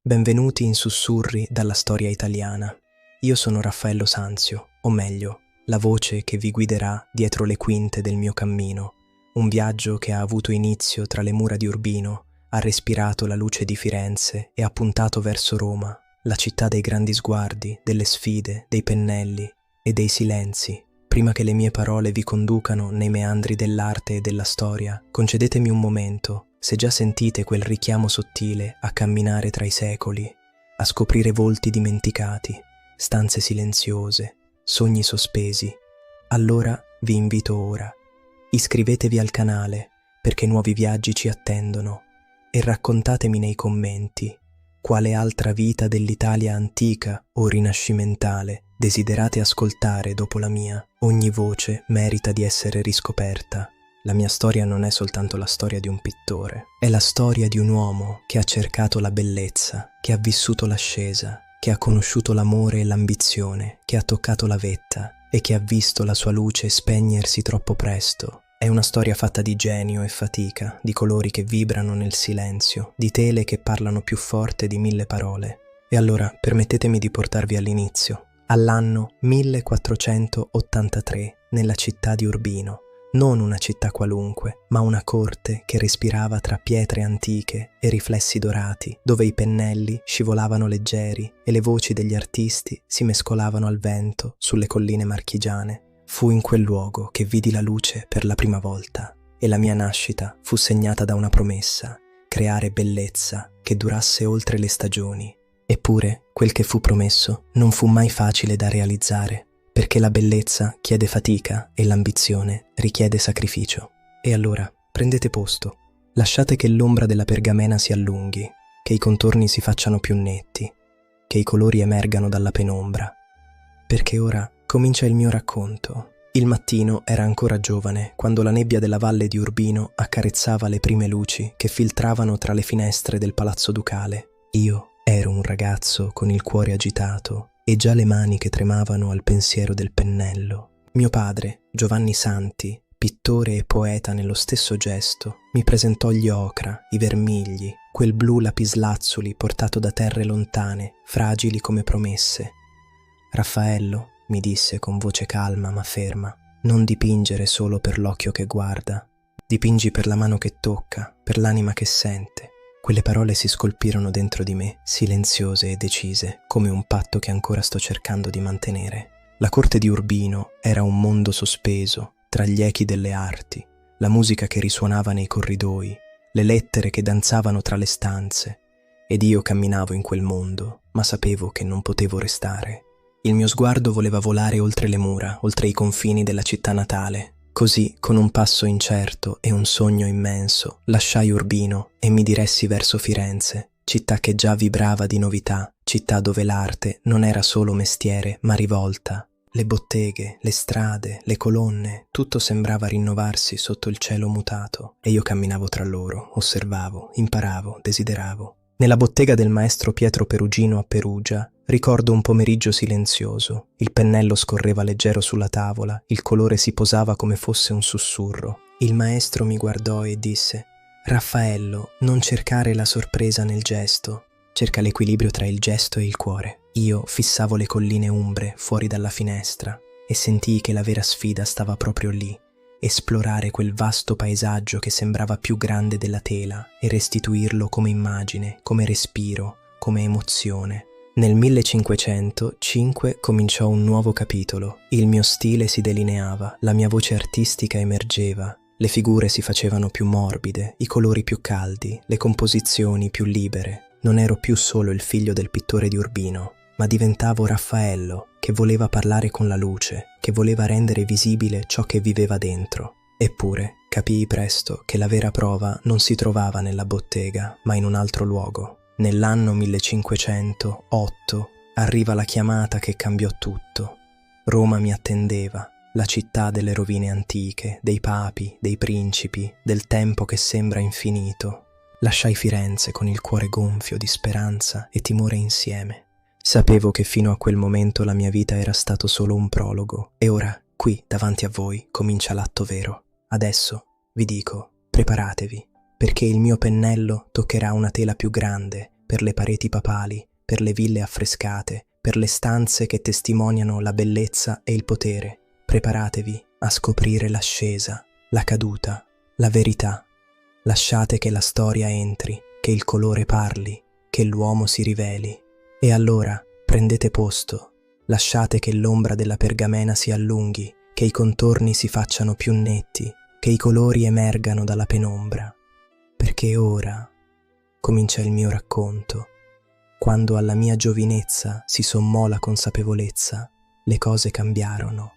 Benvenuti in Sussurri dalla storia italiana. Io sono Raffaello Sanzio, o meglio, la voce che vi guiderà dietro le quinte del mio cammino, un viaggio che ha avuto inizio tra le mura di Urbino, ha respirato la luce di Firenze e ha puntato verso Roma, la città dei grandi sguardi, delle sfide, dei pennelli e dei silenzi. Prima che le mie parole vi conducano nei meandri dell'arte e della storia, concedetemi un momento. Se già sentite quel richiamo sottile a camminare tra i secoli, a scoprire volti dimenticati, stanze silenziose, sogni sospesi, allora vi invito ora. Iscrivetevi al canale perché nuovi viaggi ci attendono e raccontatemi nei commenti quale altra vita dell'Italia antica o rinascimentale desiderate ascoltare dopo la mia. Ogni voce merita di essere riscoperta. La mia storia non è soltanto la storia di un pittore, è la storia di un uomo che ha cercato la bellezza, che ha vissuto l'ascesa, che ha conosciuto l'amore e l'ambizione, che ha toccato la vetta e che ha visto la sua luce spegnersi troppo presto. È una storia fatta di genio e fatica, di colori che vibrano nel silenzio, di tele che parlano più forte di 1000 parole. E allora permettetemi di portarvi all'inizio, all'anno 1483, nella città di Urbino. Non una città qualunque, ma una corte che respirava tra pietre antiche e riflessi dorati, dove i pennelli scivolavano leggeri e le voci degli artisti si mescolavano al vento sulle colline marchigiane. Fu in quel luogo che vidi la luce per la prima volta e la mia nascita fu segnata da una promessa: creare bellezza che durasse oltre le stagioni. Eppure, quel che fu promesso non fu mai facile da realizzare, perché la bellezza chiede fatica e l'ambizione richiede sacrificio. E allora, prendete posto, lasciate che l'ombra della pergamena si allunghi, che i contorni si facciano più netti, che i colori emergano dalla penombra, perché ora comincia il mio racconto. Il mattino era ancora giovane quando la nebbia della valle di Urbino accarezzava le prime luci che filtravano tra le finestre del palazzo ducale. Io ero un ragazzo con il cuore agitato e già le mani che tremavano al pensiero del pennello. Mio padre, Giovanni Santi, pittore e poeta nello stesso gesto, mi presentò gli ocra, i vermigli, quel blu lapislazzuli portato da terre lontane, fragili come promesse. «Raffaello», mi disse con voce calma ma ferma, «non dipingere solo per l'occhio che guarda. Dipingi per la mano che tocca, per l'anima che sente». Quelle parole si scolpirono dentro di me, silenziose e decise, come un patto che ancora sto cercando di mantenere. La corte di Urbino era un mondo sospeso, tra gli echi delle arti, la musica che risuonava nei corridoi, le lettere che danzavano tra le stanze. Ed io camminavo in quel mondo, ma sapevo che non potevo restare. Il mio sguardo voleva volare oltre le mura, oltre i confini della città natale. Così, con un passo incerto e un sogno immenso, lasciai Urbino e mi diressi verso Firenze, città che già vibrava di novità, città dove l'arte non era solo mestiere, ma rivolta. Le botteghe, le strade, le colonne, tutto sembrava rinnovarsi sotto il cielo mutato, e io camminavo tra loro, osservavo, imparavo, desideravo. Nella bottega del maestro Pietro Perugino a Perugia ricordo un pomeriggio silenzioso. Il pennello scorreva leggero sulla tavola, il colore si posava come fosse un sussurro. Il maestro mi guardò e disse: «Raffaello, non cercare la sorpresa nel gesto, cerca l'equilibrio tra il gesto e il cuore». Io fissavo le colline umbre fuori dalla finestra e sentii che la vera sfida stava proprio lì. Esplorare quel vasto paesaggio che sembrava più grande della tela e restituirlo come immagine, come respiro, come emozione. Nel 1505 cominciò un nuovo capitolo. Il mio stile si delineava, la mia voce artistica emergeva, le figure si facevano più morbide, i colori più caldi, le composizioni più libere. Non ero più solo il figlio del pittore di Urbino, ma diventavo Raffaello, che voleva parlare con la luce, che voleva rendere visibile ciò che viveva dentro. Eppure, capii presto che la vera prova non si trovava nella bottega, ma in un altro luogo. Nell'anno 1508 arriva la chiamata che cambiò tutto. Roma mi attendeva, la città delle rovine antiche, dei papi, dei principi, del tempo che sembra infinito. Lasciai Firenze con il cuore gonfio di speranza e timore insieme. Sapevo che fino a quel momento la mia vita era stato solo un prologo, e ora, qui, davanti a voi, comincia l'atto vero. Adesso, vi dico, preparatevi, perché il mio pennello toccherà una tela più grande, per le pareti papali, per le ville affrescate, per le stanze che testimoniano la bellezza e il potere. Preparatevi a scoprire l'ascesa, la caduta, la verità. Lasciate che la storia entri, che il colore parli, che l'uomo si riveli. E allora prendete posto, lasciate che l'ombra della pergamena si allunghi, che i contorni si facciano più netti, che i colori emergano dalla penombra. Perché ora comincia il mio racconto. Quando alla mia giovinezza si sommò la consapevolezza, le cose cambiarono.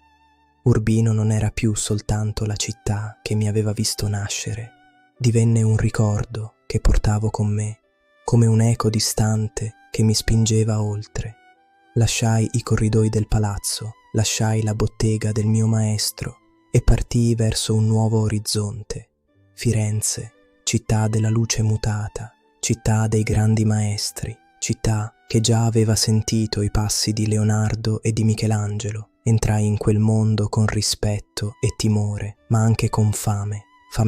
Urbino non era più soltanto la città che mi aveva visto nascere, divenne un ricordo che portavo con me, come un eco distante che mi spingeva oltre. Lasciai i corridoi del palazzo, lasciai la bottega del mio maestro e partii verso un nuovo orizzonte. Firenze, città della luce mutata, città dei grandi maestri, città che già aveva sentito i passi di Leonardo e di Michelangelo. Entrai in quel mondo con rispetto e timore, ma anche con fame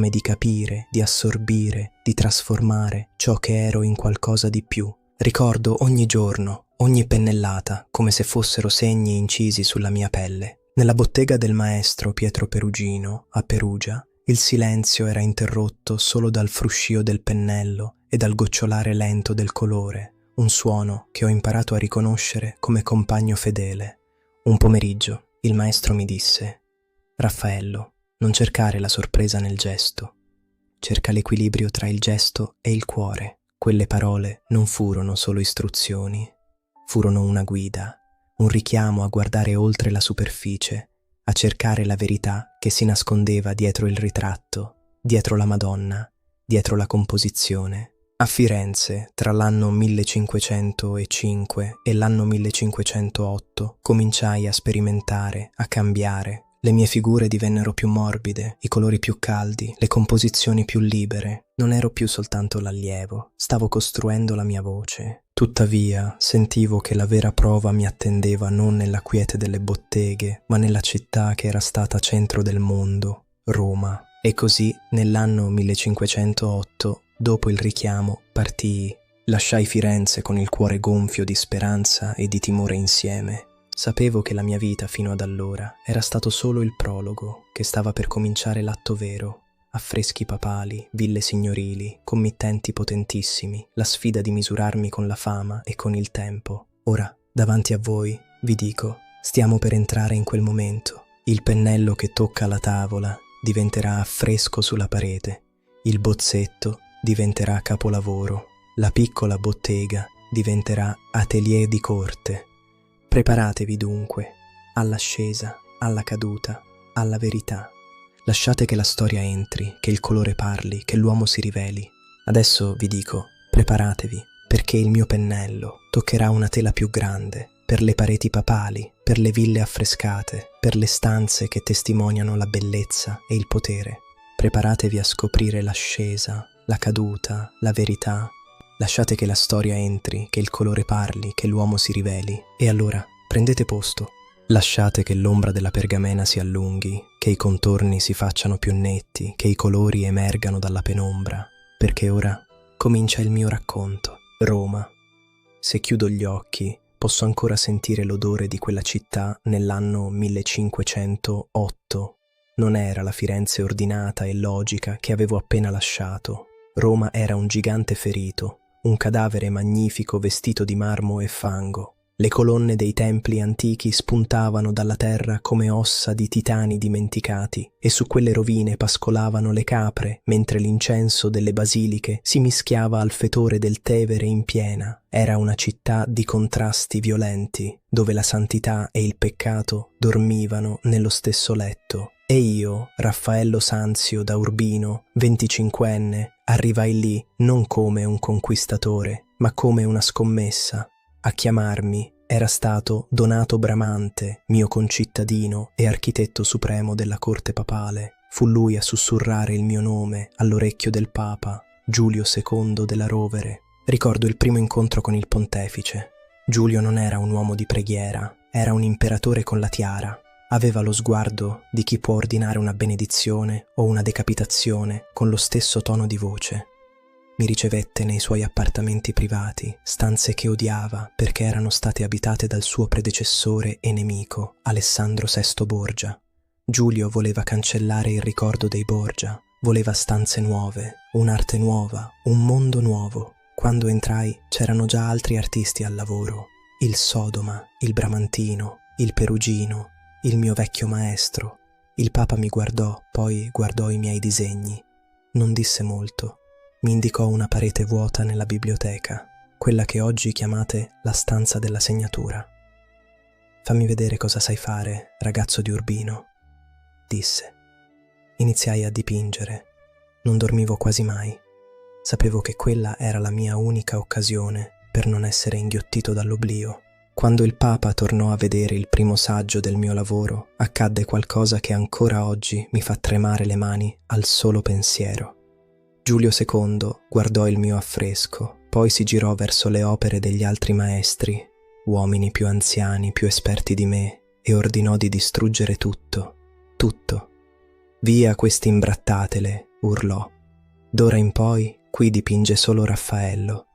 di capire, di assorbire, di trasformare ciò che ero in qualcosa di più. Ricordo ogni giorno, ogni pennellata, come se fossero segni incisi sulla mia pelle. Nella bottega del maestro Pietro Perugino, a Perugia, il silenzio era interrotto solo dal fruscio del pennello e dal gocciolare lento del colore, un suono che ho imparato a riconoscere come compagno fedele. Un pomeriggio il maestro mi disse: «Raffaello, non cercare la sorpresa nel gesto. Cerca l'equilibrio tra il gesto e il cuore». Quelle parole non furono solo istruzioni, furono una guida, un richiamo a guardare oltre la superficie, a cercare la verità che si nascondeva dietro il ritratto, dietro la Madonna, dietro la composizione. A Firenze, tra l'anno 1505 e l'anno 1508, cominciai a sperimentare, a cambiare. Le mie figure divennero più morbide, i colori più caldi, le composizioni più libere. Non ero più soltanto l'allievo, stavo costruendo la mia voce. Tuttavia, sentivo che la vera prova mi attendeva non nella quiete delle botteghe, ma nella città che era stata centro del mondo, Roma. E così, nell'anno 1508, dopo il richiamo, partii. Lasciai Firenze con il cuore gonfio di speranza e di timore insieme. Sapevo che la mia vita fino ad allora era stato solo il prologo, che stava per cominciare l'atto vero. Affreschi papali, ville signorili, committenti potentissimi, la sfida di misurarmi con la fama e con il tempo. Ora, davanti a voi, vi dico, stiamo per entrare in quel momento. Il pennello che tocca la tavola diventerà affresco sulla parete, il bozzetto diventerà capolavoro, la piccola bottega diventerà atelier di corte. Preparatevi dunque all'ascesa, alla caduta, alla verità. Lasciate che la storia entri, che il colore parli, che l'uomo si riveli. Adesso vi dico, preparatevi, perché il mio pennello toccherà una tela più grande, per le pareti papali, per le ville affrescate, per le stanze che testimoniano la bellezza e il potere. Preparatevi a scoprire l'ascesa, la caduta, la verità. Lasciate che la storia entri, che il colore parli, che l'uomo si riveli. E allora, prendete posto. Lasciate che l'ombra della pergamena si allunghi, che i contorni si facciano più netti, che i colori emergano dalla penombra, perché ora comincia il mio racconto. Roma. Se chiudo gli occhi, posso ancora sentire l'odore di quella città nell'anno 1508. Non era la Firenze ordinata e logica che avevo appena lasciato. Roma era un gigante ferito, un cadavere magnifico vestito di marmo e fango. Le colonne dei templi antichi spuntavano dalla terra come ossa di titani dimenticati, e su quelle rovine pascolavano le capre, mentre l'incenso delle basiliche si mischiava al fetore del Tevere in piena. Era una città di contrasti violenti, dove la santità e il peccato dormivano nello stesso letto. E io, Raffaello Sanzio da Urbino, 25enne, arrivai lì non come un conquistatore, ma come una scommessa. A chiamarmi era stato Donato Bramante, mio concittadino e architetto supremo della corte papale. Fu lui a sussurrare il mio nome all'orecchio del Papa, Giulio II della Rovere. Ricordo il primo incontro con il pontefice. Giulio non era un uomo di preghiera, era un imperatore con la tiara. Aveva lo sguardo di chi può ordinare una benedizione o una decapitazione con lo stesso tono di voce. Mi ricevette nei suoi appartamenti privati, stanze che odiava perché erano state abitate dal suo predecessore e nemico, Alessandro VI Borgia. Giulio voleva cancellare il ricordo dei Borgia, voleva stanze nuove, un'arte nuova, un mondo nuovo. Quando entrai c'erano già altri artisti al lavoro. Il Sodoma, il Bramantino, il Perugino, il mio vecchio maestro. Il Papa mi guardò, poi guardò i miei disegni. Non disse molto. Mi indicò una parete vuota nella biblioteca, quella che oggi chiamate la stanza della segnatura. «Fammi vedere cosa sai fare, ragazzo di Urbino», disse. Iniziai a dipingere. Non dormivo quasi mai. Sapevo che quella era la mia unica occasione per non essere inghiottito dall'oblio. Quando il Papa tornò a vedere il primo saggio del mio lavoro, accadde qualcosa che ancora oggi mi fa tremare le mani al solo pensiero. Giulio II guardò il mio affresco, poi si girò verso le opere degli altri maestri, uomini più anziani, più esperti di me, e ordinò di distruggere tutto, tutto. «Via quest'imbrattatele», urlò. «D'ora in poi qui dipinge solo Raffaello».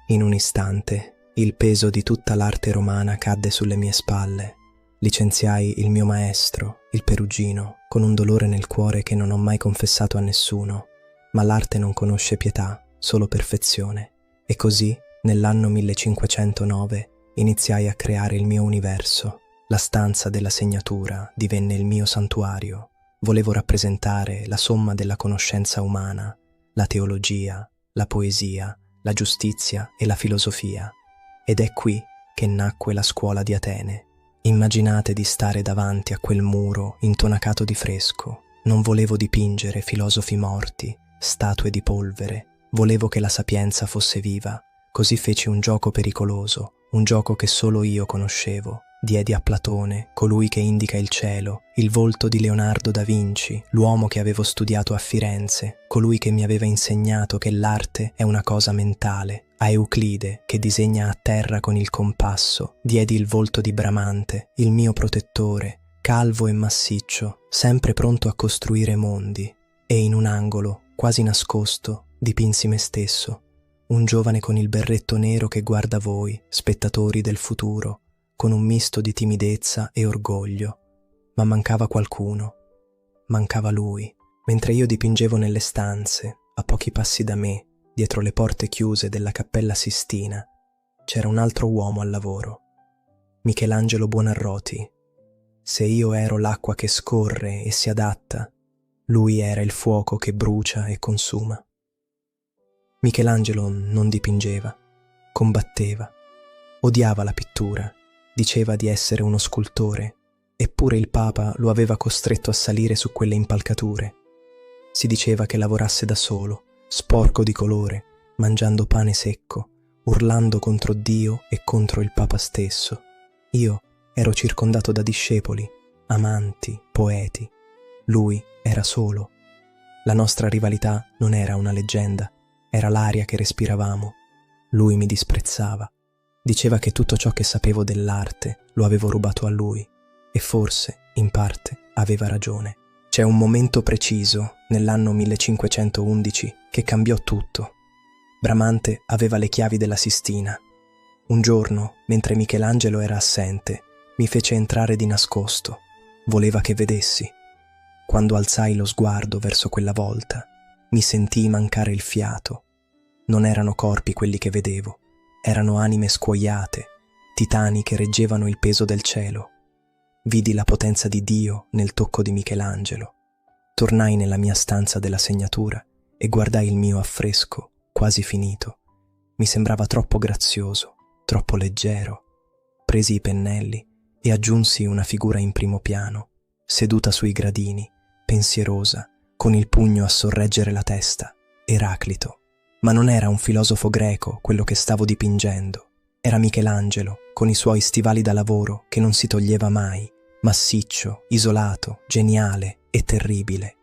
In un istante il peso di tutta l'arte romana cadde sulle mie spalle. Licenziai il mio maestro, il Perugino, con un dolore nel cuore che non ho mai confessato a nessuno. Ma l'arte non conosce pietà, solo perfezione. E così, nell'anno 1509, iniziai a creare il mio universo. La stanza della segnatura divenne il mio santuario. Volevo rappresentare la somma della conoscenza umana, la teologia, la poesia, la giustizia e la filosofia. Ed è qui che nacque la scuola di Atene. Immaginate di stare davanti a quel muro intonacato di fresco. Non volevo dipingere filosofi morti, statue di polvere. Volevo che la sapienza fosse viva. Così feci un gioco pericoloso, un gioco che solo io conoscevo. Diedi a Platone, colui che indica il cielo, il volto di Leonardo da Vinci, l'uomo che avevo studiato a Firenze, colui che mi aveva insegnato che l'arte è una cosa mentale. A Euclide, che disegna a terra con il compasso, diedi il volto di Bramante, il mio protettore, calvo e massiccio, sempre pronto a costruire mondi. E in un angolo, quasi nascosto, dipinsi me stesso, un giovane con il berretto nero che guarda voi, spettatori del futuro, con un misto di timidezza e orgoglio. Ma mancava qualcuno. Mancava lui. Mentre io dipingevo nelle stanze, a pochi passi da me, dietro le porte chiuse della Cappella Sistina, c'era un altro uomo al lavoro. Michelangelo Buonarroti. Se io ero l'acqua che scorre e si adatta, lui era il fuoco che brucia e consuma. Michelangelo non dipingeva, combatteva, odiava la pittura, diceva di essere uno scultore, eppure il Papa lo aveva costretto a salire su quelle impalcature. Si diceva che lavorasse da solo, sporco di colore, mangiando pane secco, urlando contro Dio e contro il Papa stesso. Io ero circondato da discepoli, amanti, poeti. Lui era solo. La nostra rivalità non era una leggenda, era l'aria che respiravamo. Lui mi disprezzava. Diceva che tutto ciò che sapevo dell'arte lo avevo rubato a lui, e forse, in parte, aveva ragione. C'è un momento preciso, nell'anno 1511, che cambiò tutto. Bramante aveva le chiavi della Sistina. Un giorno, mentre Michelangelo era assente, mi fece entrare di nascosto. Voleva che vedessi. Quando alzai lo sguardo verso quella volta, mi sentii mancare il fiato. Non erano corpi quelli che vedevo, erano anime scuoiate, titani che reggevano il peso del cielo. Vidi la potenza di Dio nel tocco di Michelangelo. Tornai nella mia stanza della segnatura e guardai il mio affresco, quasi finito. Mi sembrava troppo grazioso, troppo leggero. Presi i pennelli e aggiunsi una figura in primo piano, seduta sui gradini, pensierosa, con il pugno a sorreggere la testa, Eraclito. Ma non era un filosofo greco quello che stavo dipingendo. Era Michelangelo, con i suoi stivali da lavoro che non si toglieva mai, massiccio, isolato, geniale e terribile.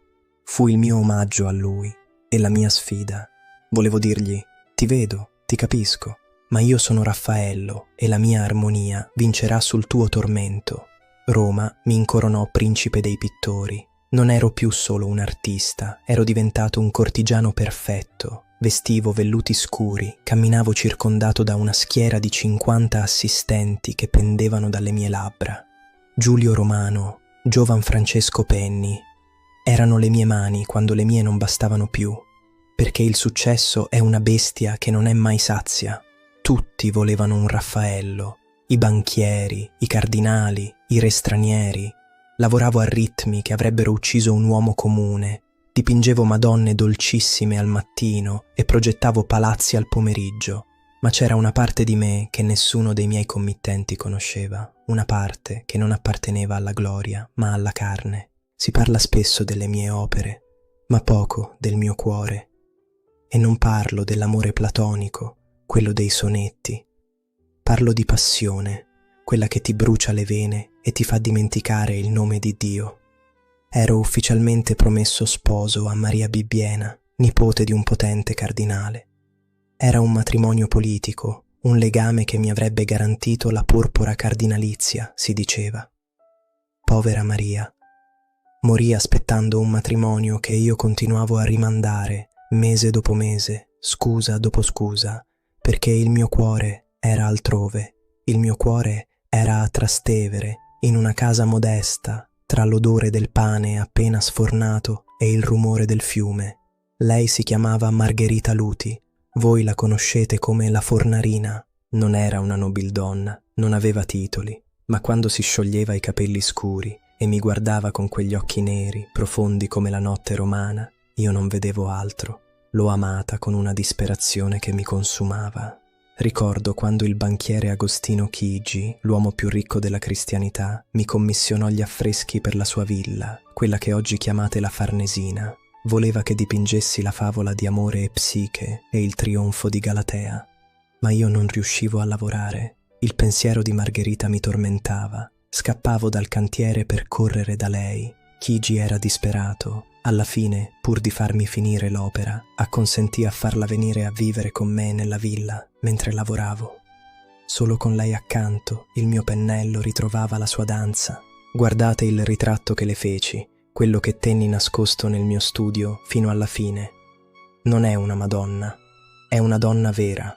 Fu il mio omaggio a lui e la mia sfida. Volevo dirgli: ti vedo, ti capisco, ma io sono Raffaello e la mia armonia vincerà sul tuo tormento. Roma mi incoronò principe dei pittori. Non ero più solo un artista, ero diventato un cortigiano perfetto. Vestivo velluti scuri, camminavo circondato da una schiera di 50 assistenti che pendevano dalle mie labbra. Giulio Romano, Giovan Francesco Penni, erano le mie mani quando le mie non bastavano più, perché il successo è una bestia che non è mai sazia. Tutti volevano un Raffaello, i banchieri, i cardinali, i re stranieri. Lavoravo a ritmi che avrebbero ucciso un uomo comune, dipingevo madonne dolcissime al mattino e progettavo palazzi al pomeriggio, ma c'era una parte di me che nessuno dei miei committenti conosceva, una parte che non apparteneva alla gloria, ma alla carne. Si parla spesso delle mie opere, ma poco del mio cuore. E non parlo dell'amore platonico, quello dei sonetti. Parlo di passione, quella che ti brucia le vene e ti fa dimenticare il nome di Dio. Ero ufficialmente promesso sposo a Maria Bibbiena, nipote di un potente cardinale. Era un matrimonio politico, un legame che mi avrebbe garantito la porpora cardinalizia, si diceva. Povera Maria. Morì aspettando un matrimonio che io continuavo a rimandare, mese dopo mese, scusa dopo scusa, perché il mio cuore era altrove. Il mio cuore era a Trastevere, in una casa modesta, tra l'odore del pane appena sfornato e il rumore del fiume. Lei si chiamava Margherita Luti, voi la conoscete come la Fornarina. Non era una nobildonna, non aveva titoli, ma quando si scioglieva i capelli scuri e mi guardava con quegli occhi neri, profondi come la notte romana, io non vedevo altro. L'ho amata con una disperazione che mi consumava. Ricordo quando il banchiere Agostino Chigi, l'uomo più ricco della cristianità, mi commissionò gli affreschi per la sua villa, quella che oggi chiamate la Farnesina. Voleva che dipingessi la favola di Amore e Psiche e il trionfo di Galatea. Ma io non riuscivo a lavorare. Il pensiero di Margherita mi tormentava. Scappavo dal cantiere per correre da lei. Chigi era disperato. Alla fine, pur di farmi finire l'opera, acconsentì a farla venire a vivere con me nella villa mentre lavoravo. Solo con lei accanto, il mio pennello ritrovava la sua danza. Guardate il ritratto che le feci, quello che tenni nascosto nel mio studio fino alla fine. Non è una Madonna, è una donna vera.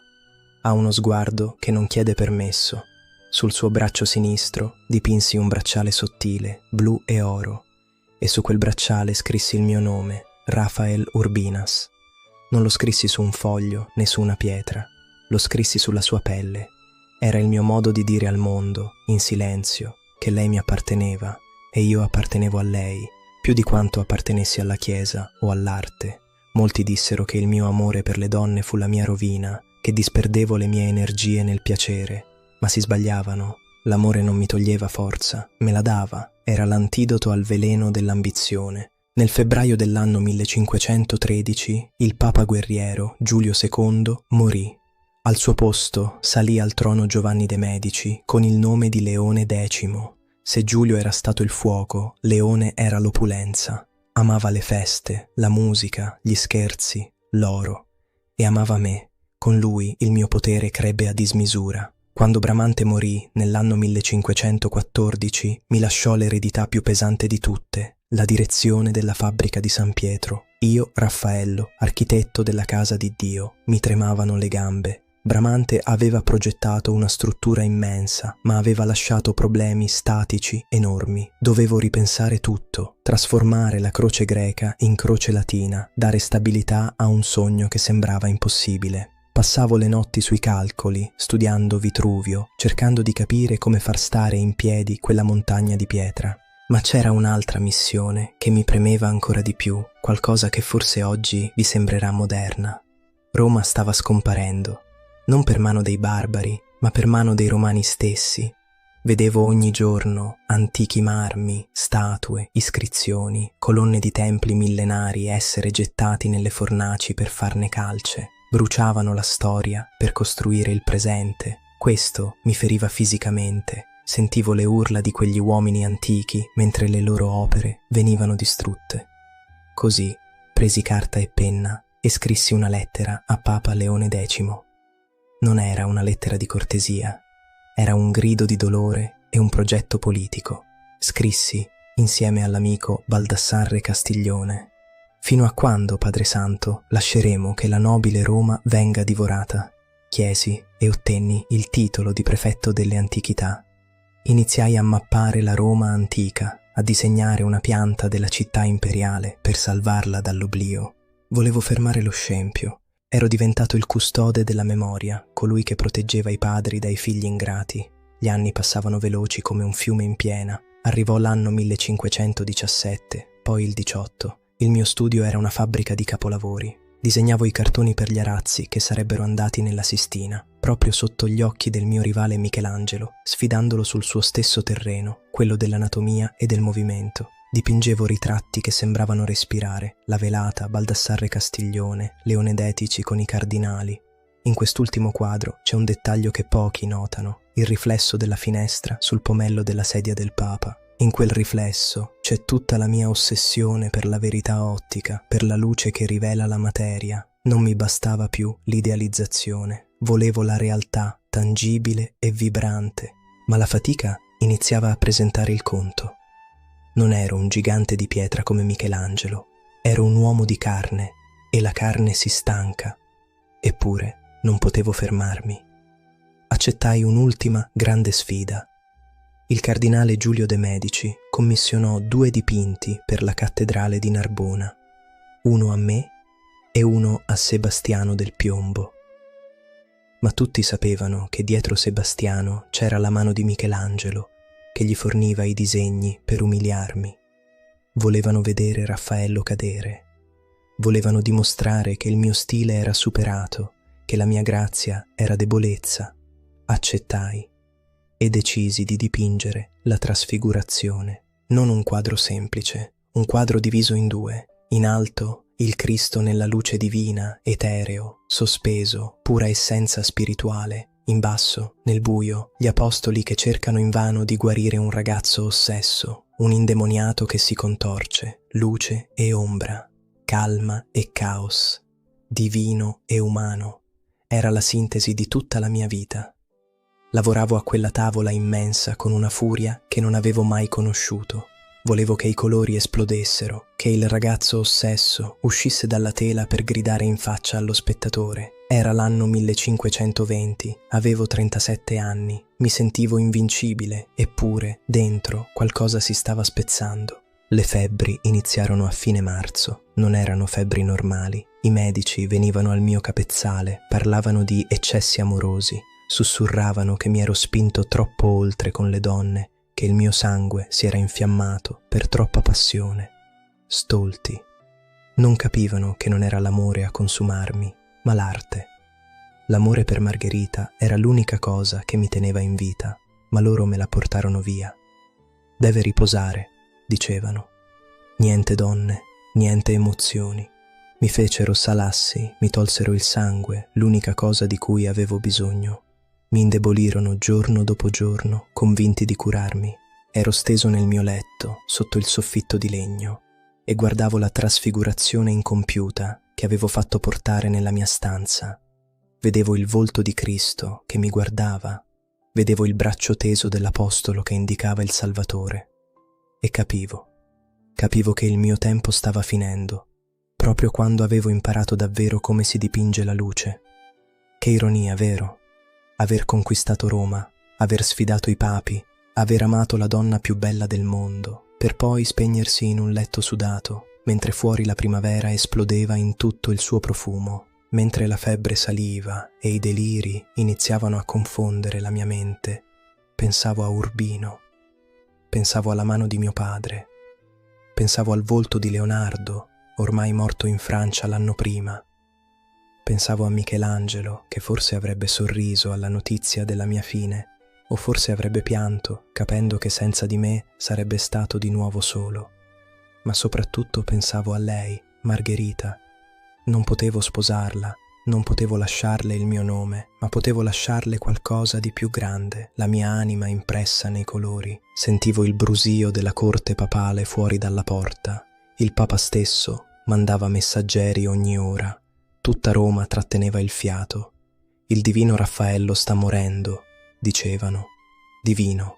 Ha uno sguardo che non chiede permesso. Sul suo braccio sinistro dipinsi un bracciale sottile, blu e oro, e su quel bracciale scrissi il mio nome, Rafael Urbinas. Non lo scrissi su un foglio né su una pietra, lo scrissi sulla sua pelle. Era il mio modo di dire al mondo, in silenzio, che lei mi apparteneva e io appartenevo a lei, più di quanto appartenessi alla Chiesa o all'arte. Molti dissero che il mio amore per le donne fu la mia rovina, che disperdevo le mie energie nel piacere, ma si sbagliavano. L'amore non mi toglieva forza, me la dava, era l'antidoto al veleno dell'ambizione. Nel febbraio dell'anno 1513 il Papa guerriero Giulio II morì. Al suo posto salì al trono Giovanni de' Medici con il nome di Leone X. Se Giulio era stato il fuoco, Leone era l'opulenza. Amava le feste, la musica, gli scherzi, l'oro. E amava me. Con lui il mio potere crebbe a dismisura. Quando Bramante morì nell'anno 1514 mi lasciò l'eredità più pesante di tutte, la direzione della fabbrica di San Pietro. Io, Raffaello, architetto della casa di Dio, mi tremavano le gambe. Bramante aveva progettato una struttura immensa, ma aveva lasciato problemi statici enormi. Dovevo ripensare tutto, trasformare la croce greca in croce latina, dare stabilità a un sogno che sembrava impossibile. Passavo le notti sui calcoli, studiando Vitruvio, cercando di capire come far stare in piedi quella montagna di pietra. Ma c'era un'altra missione che mi premeva ancora di più, qualcosa che forse oggi vi sembrerà moderna. Roma stava scomparendo, non per mano dei barbari, ma per mano dei romani stessi. Vedevo ogni giorno antichi marmi, statue, iscrizioni, colonne di templi millenari essere gettati nelle fornaci per farne calce. Bruciavano la storia per costruire il presente. Questo mi feriva fisicamente. Sentivo le urla di quegli uomini antichi mentre le loro opere venivano distrutte. Così presi carta e penna e scrissi una lettera a Papa Leone X. Non era una lettera di cortesia, era un grido di dolore e un progetto politico. Scrissi insieme all'amico Baldassarre Castiglione: Fino a quando, Padre Santo, lasceremo che la nobile Roma venga divorata? Chiesi e ottenni il titolo di prefetto delle antichità. Iniziai a mappare la Roma antica, a disegnare una pianta della città imperiale per salvarla dall'oblio. Volevo fermare lo scempio. Ero diventato il custode della memoria, colui che proteggeva i padri dai figli ingrati. Gli anni passavano veloci come un fiume in piena. Arrivò l'anno 1517, poi il 18. Il mio studio era una fabbrica di capolavori. Disegnavo i cartoni per gli arazzi che sarebbero andati nella Sistina, proprio sotto gli occhi del mio rivale Michelangelo, sfidandolo sul suo stesso terreno, quello dell'anatomia e del movimento. Dipingevo ritratti che sembravano respirare, la Velata, Baldassarre Castiglione, Leone d'Etici con i cardinali. In quest'ultimo quadro c'è un dettaglio che pochi notano, il riflesso della finestra sul pomello della sedia del Papa. In quel riflesso c'è tutta la mia ossessione per la verità ottica, per la luce che rivela la materia. Non mi bastava più l'idealizzazione, volevo la realtà, tangibile e vibrante. Ma la fatica iniziava a presentare il conto. Non ero un gigante di pietra come Michelangelo, ero un uomo di carne e la carne si stanca. Eppure non potevo fermarmi. Accettai un'ultima grande sfida. Il cardinale Giulio de' Medici commissionò 2 dipinti per la cattedrale di Narbona, uno a me e uno a Sebastiano del Piombo. Ma tutti sapevano che dietro Sebastiano c'era la mano di Michelangelo, che gli forniva i disegni per umiliarmi. Volevano vedere Raffaello cadere. Volevano dimostrare che il mio stile era superato, che la mia grazia era debolezza. Accettai e decisi di dipingere la Trasfigurazione. Non un quadro semplice, un quadro diviso in 2. In alto il Cristo nella luce divina, etereo, sospeso, pura essenza spirituale. In basso, nel buio, gli apostoli che cercano invano di guarire un ragazzo ossesso, un indemoniato che si contorce, luce e ombra, calma e caos, divino e umano. Era la sintesi di tutta la mia vita. Lavoravo a quella tavola immensa con una furia che non avevo mai conosciuto. Volevo che i colori esplodessero, che il ragazzo ossesso uscisse dalla tela per gridare in faccia allo spettatore. Era l'anno 1520, avevo 37 anni, mi sentivo invincibile, eppure, dentro, qualcosa si stava spezzando. Le febbri iniziarono a fine marzo, non erano febbri normali. I medici venivano al mio capezzale, parlavano di eccessi amorosi, sussurravano che mi ero spinto troppo oltre con le donne, che il mio sangue si era infiammato per troppa passione. Stolti. Non capivano che non era l'amore a consumarmi, ma l'arte. L'amore per Margherita era l'unica cosa che mi teneva in vita, ma loro me la portarono via. Deve riposare, dicevano. Niente donne, niente emozioni. Mi fecero salassi, mi tolsero il sangue, l'unica cosa di cui avevo bisogno. Mi indebolirono giorno dopo giorno, convinti di curarmi. Ero steso nel mio letto, sotto il soffitto di legno, e guardavo la trasfigurazione incompiuta che avevo fatto portare nella mia stanza. Vedevo il volto di Cristo che mi guardava, vedevo il braccio teso dell'apostolo che indicava il Salvatore, e capivo che il mio tempo stava finendo, proprio quando avevo imparato davvero come si dipinge la luce. Che ironia, vero? Aver conquistato Roma, aver sfidato i papi, aver amato la donna più bella del mondo, per poi spegnersi in un letto sudato, mentre fuori la primavera esplodeva in tutto il suo profumo, mentre la febbre saliva e i deliri iniziavano a confondere la mia mente. Pensavo a Urbino, pensavo alla mano di mio padre, pensavo al volto di Leonardo, ormai morto in Francia l'anno prima. Pensavo a Michelangelo, che forse avrebbe sorriso alla notizia della mia fine, o forse avrebbe pianto, capendo che senza di me sarebbe stato di nuovo solo. Ma soprattutto pensavo a lei, Margherita. Non potevo sposarla, non potevo lasciarle il mio nome, ma potevo lasciarle qualcosa di più grande, la mia anima impressa nei colori. Sentivo il brusio della corte papale fuori dalla porta. Il Papa stesso mandava messaggeri ogni ora. Tutta Roma tratteneva il fiato. Il divino Raffaello sta morendo, dicevano. Divino.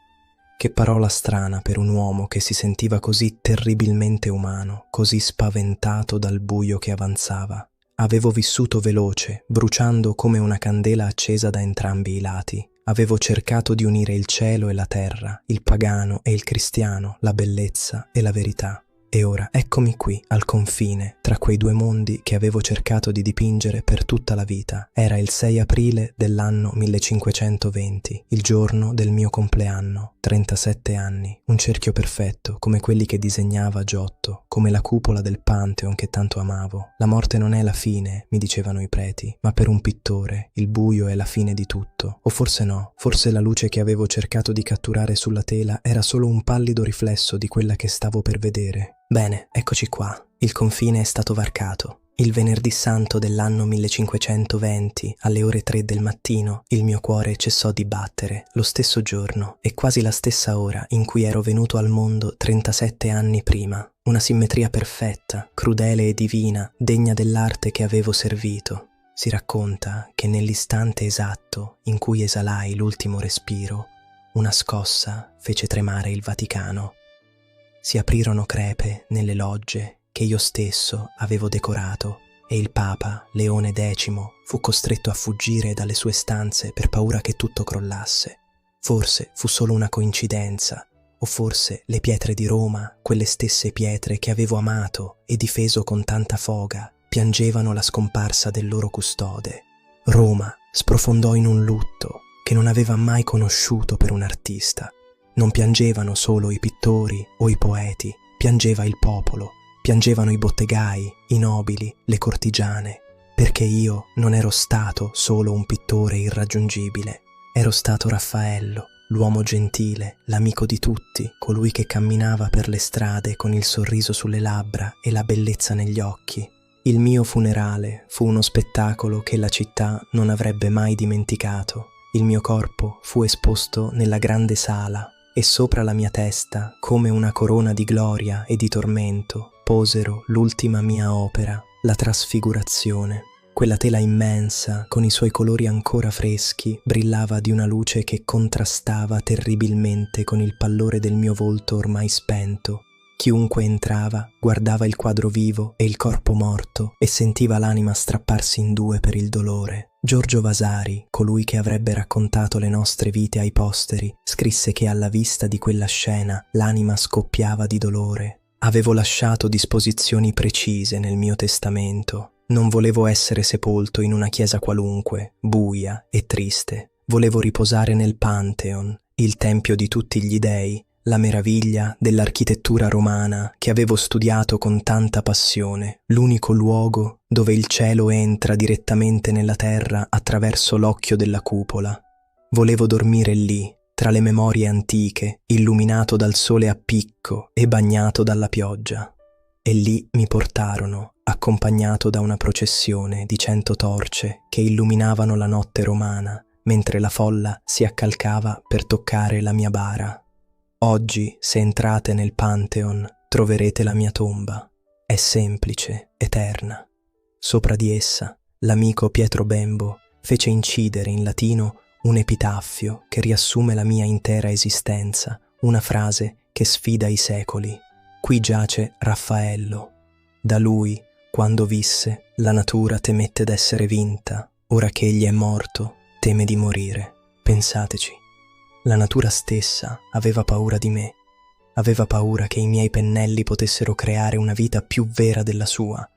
Che parola strana per un uomo che si sentiva così terribilmente umano, così spaventato dal buio che avanzava. Avevo vissuto veloce, bruciando come una candela accesa da entrambi i lati. Avevo cercato di unire il cielo e la terra, il pagano e il cristiano, la bellezza e la verità. E ora eccomi qui, al confine, tra quei due mondi che avevo cercato di dipingere per tutta la vita. Era il 6 aprile dell'anno 1520, il giorno del mio compleanno, 37 anni, un cerchio perfetto, come quelli che disegnava Giotto, come la cupola del Pantheon che tanto amavo. La morte non è la fine, mi dicevano i preti, ma per un pittore il buio è la fine di tutto. O forse no, forse la luce che avevo cercato di catturare sulla tela era solo un pallido riflesso di quella che stavo per vedere. Bene, eccoci qua. Il confine è stato varcato. Il venerdì santo dell'anno 1520, alle ore 3 del mattino, il mio cuore cessò di battere, lo stesso giorno e quasi la stessa ora in cui ero venuto al mondo 37 anni prima. Una simmetria perfetta, crudele e divina, degna dell'arte che avevo servito. Si racconta che nell'istante esatto in cui esalai l'ultimo respiro, una scossa fece tremare il Vaticano. Si aprirono crepe nelle logge che io stesso avevo decorato e il Papa Leone X fu costretto a fuggire dalle sue stanze per paura che tutto crollasse. Forse fu solo una coincidenza, o forse le pietre di Roma, quelle stesse pietre che avevo amato e difeso con tanta foga, piangevano la scomparsa del loro custode. Roma sprofondò in un lutto che non aveva mai conosciuto per un artista. Non piangevano solo i pittori o i poeti, piangeva il popolo, piangevano i bottegai, i nobili, le cortigiane, perché io non ero stato solo un pittore irraggiungibile, ero stato Raffaello, l'uomo gentile, l'amico di tutti, colui che camminava per le strade con il sorriso sulle labbra e la bellezza negli occhi. Il mio funerale fu uno spettacolo che la città non avrebbe mai dimenticato. Il mio corpo fu esposto nella grande sala e sopra la mia testa, come una corona di gloria e di tormento, posero l'ultima mia opera, la Trasfigurazione. Quella tela immensa, con i suoi colori ancora freschi, brillava di una luce che contrastava terribilmente con il pallore del mio volto ormai spento. Chiunque entrava guardava il quadro vivo e il corpo morto e sentiva l'anima strapparsi in due per il dolore. Giorgio Vasari, colui che avrebbe raccontato le nostre vite ai posteri, scrisse che alla vista di quella scena l'anima scoppiava di dolore. Avevo lasciato disposizioni precise nel mio testamento. Non volevo essere sepolto in una chiesa qualunque, buia e triste. Volevo riposare nel Pantheon, il tempio di tutti gli dei, la meraviglia dell'architettura romana che avevo studiato con tanta passione, l'unico luogo dove il cielo entra direttamente nella terra attraverso l'occhio della cupola. Volevo dormire lì, tra le memorie antiche, illuminato dal sole a picco e bagnato dalla pioggia. E lì mi portarono, accompagnato da una processione di 100 torce che illuminavano la notte romana, mentre la folla si accalcava per toccare la mia bara. Oggi, se entrate nel Pantheon, troverete la mia tomba. È semplice, eterna. Sopra di essa, l'amico Pietro Bembo fece incidere in latino un epitaffio che riassume la mia intera esistenza, una frase che sfida i secoli. Qui giace Raffaello. Da lui, quando visse, la natura temette d'essere vinta. Ora che egli è morto, teme di morire. Pensateci. La natura stessa aveva paura di me, aveva paura che i miei pennelli potessero creare una vita più vera della sua,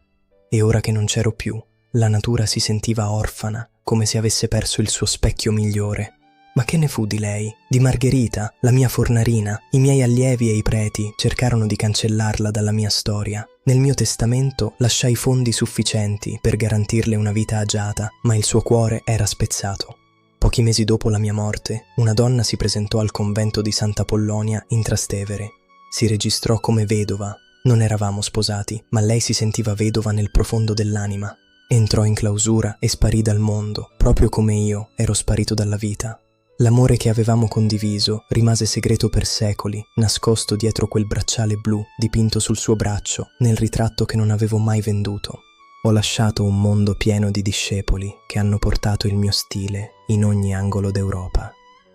e ora che non c'ero più, la natura si sentiva orfana, come se avesse perso il suo specchio migliore. Ma che ne fu di lei, di Margherita, la mia fornarina? I miei allievi e i preti cercarono di cancellarla dalla mia storia. Nel mio testamento lasciai fondi sufficienti per garantirle una vita agiata, ma il suo cuore era spezzato. Pochi mesi dopo la mia morte, una donna si presentò al convento di Santa Pollonia in Trastevere. Si registrò come vedova. Non eravamo sposati, ma lei si sentiva vedova nel profondo dell'anima. Entrò in clausura e sparì dal mondo, proprio come io ero sparito dalla vita. L'amore che avevamo condiviso rimase segreto per secoli, nascosto dietro quel bracciale blu dipinto sul suo braccio, nel ritratto che non avevo mai venduto. Ho lasciato un mondo pieno di discepoli che hanno portato il mio stile in ogni angolo d'Europa.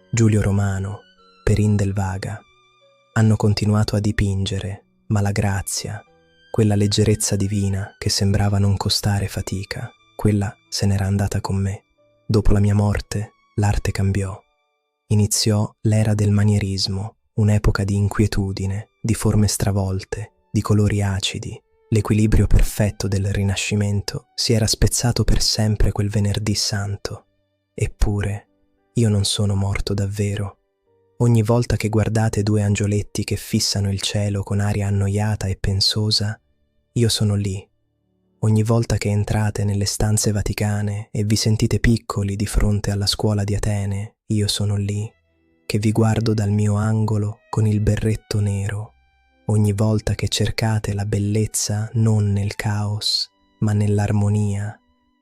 Giulio Romano, Perrin del Vaga. Hanno continuato a dipingere, ma la grazia, quella leggerezza divina che sembrava non costare fatica, quella se n'era andata con me. Dopo la mia morte, l'arte cambiò. Iniziò l'era del manierismo, un'epoca di inquietudine, di forme stravolte, di colori acidi. L'equilibrio perfetto del Rinascimento si era spezzato per sempre quel venerdì santo. Eppure, io non sono morto davvero. Ogni volta che guardate due angioletti che fissano il cielo con aria annoiata e pensosa, io sono lì. Ogni volta che entrate nelle stanze vaticane e vi sentite piccoli di fronte alla scuola di Atene, io sono lì, che vi guardo dal mio angolo con il berretto nero. Ogni volta che cercate la bellezza non nel caos, ma nell'armonia,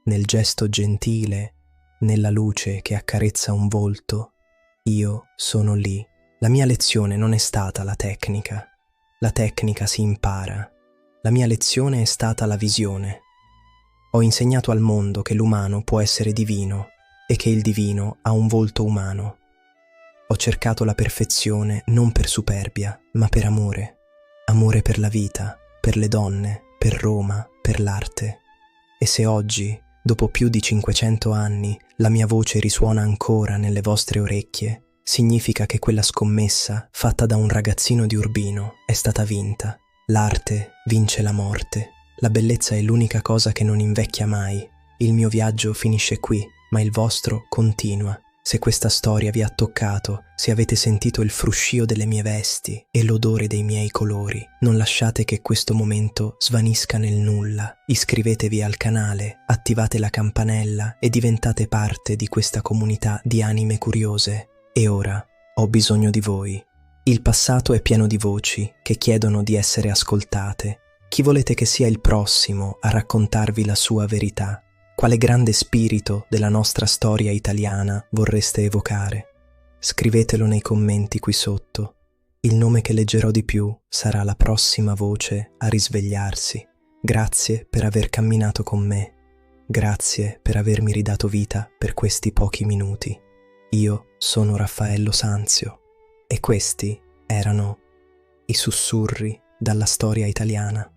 nel gesto gentile, nella luce che accarezza un volto, io sono lì. La mia lezione non è stata la tecnica. La tecnica si impara. La mia lezione è stata la visione. Ho insegnato al mondo che l'umano può essere divino e che il divino ha un volto umano. Ho cercato la perfezione non per superbia, ma per amore. Amore per la vita, per le donne, per Roma, per l'arte. E se oggi, dopo più di 500 anni, la mia voce risuona ancora nelle vostre orecchie, significa che quella scommessa, fatta da un ragazzino di Urbino, è stata vinta. L'arte vince la morte. La bellezza è l'unica cosa che non invecchia mai. Il mio viaggio finisce qui, ma il vostro continua. Se questa storia vi ha toccato, se avete sentito il fruscio delle mie vesti e l'odore dei miei colori, non lasciate che questo momento svanisca nel nulla. Iscrivetevi al canale, attivate la campanella e diventate parte di questa comunità di anime curiose. E ora ho bisogno di voi. Il passato è pieno di voci che chiedono di essere ascoltate. Chi volete che sia il prossimo a raccontarvi la sua verità? Quale grande spirito della nostra storia italiana vorreste evocare? Scrivetelo nei commenti qui sotto. Il nome che leggerò di più sarà la prossima voce a risvegliarsi. Grazie per aver camminato con me. Grazie per avermi ridato vita per questi pochi minuti. Io sono Raffaello Sanzio e questi erano i sussurri dalla storia italiana.